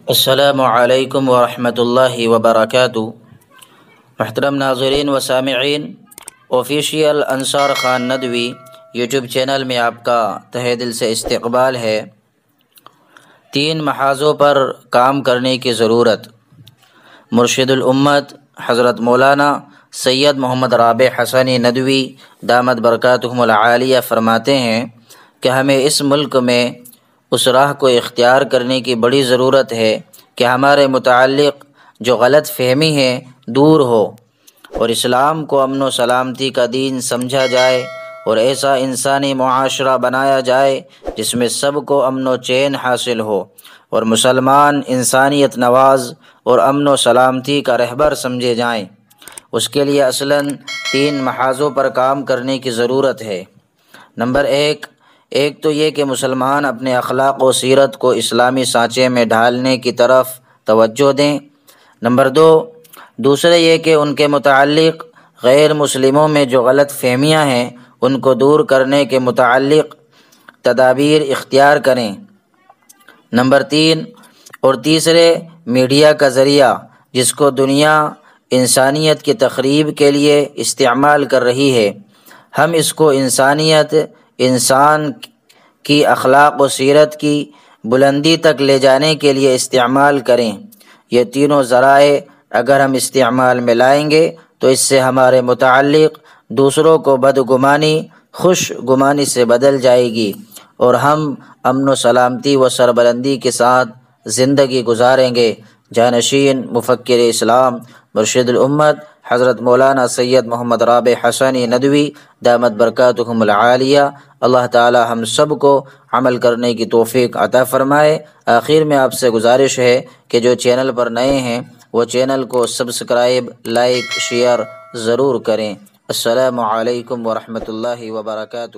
السلام علیکم ورحمۃ اللہ وبرکاتہ۔ محترم ناظرین و سامعین، آفیشیل انصار خان ندوی یوٹیوب چینل میں آپ کا تہہ دل سے استقبال ہے۔ 3 محاذوں پر کام کرنے کی ضرورت۔ مرشد الامت حضرت مولانا سید محمد رابع حسنی ندوی دامت برکاتہم العالیہ فرماتے ہیں کہ ہمیں اس ملک میں اس راہ کو اختیار کرنے کی بڑی ضرورت ہے کہ ہمارے متعلق جو غلط فہمی ہے دور ہو اور اسلام کو امن و سلامتی کا دین سمجھا جائے اور ایسا انسانی معاشرہ بنایا جائے جس میں سب کو امن و چین حاصل ہو اور مسلمان انسانیت نواز اور امن و سلامتی کا رہبر سمجھے جائیں۔ اس کے لیے اصلاً 3 محاذوں پر کام کرنے کی ضرورت ہے۔ نمبر 1 تو یہ کہ مسلمان اپنے اخلاق و سیرت کو اسلامی سانچے میں ڈھالنے کی طرف توجہ دیں۔ نمبر 2 دوسرے یہ کہ ان کے متعلق غیر مسلموں میں جو غلط فہمیاں ہیں ان کو دور کرنے کے متعلق تدابیر اختیار کریں۔ نمبر 3 اور تیسرے میڈیا کا ذریعہ جس کو دنیا انسانیت کی تخریب کے لیے استعمال کر رہی ہے، ہم اس کو انسان کی اخلاق و سیرت کی بلندی تک لے جانے کے لیے استعمال کریں۔ یہ تینوں ذرائع اگر ہم استعمال میں لائیں گے تو اس سے ہمارے متعلق دوسروں کو بدگمانی خوش گمانی سے بدل جائے گی اور ہم امن و سلامتی و سربلندی کے ساتھ زندگی گزاریں گے۔ جانشین مفکر اسلام مرشد الامت حضرت مولانا سید محمد رابع حسنی ندوی دامت برکاتہم العالیہ، اللہ تعالی ہم سب کو عمل کرنے کی توفیق عطا فرمائے۔ آخر میں آپ سے گزارش ہے کہ جو چینل پر نئے ہیں وہ چینل کو سبسکرائب، لائک، شیئر ضرور کریں۔ السلام علیکم ورحمۃ اللہ وبرکاتہ۔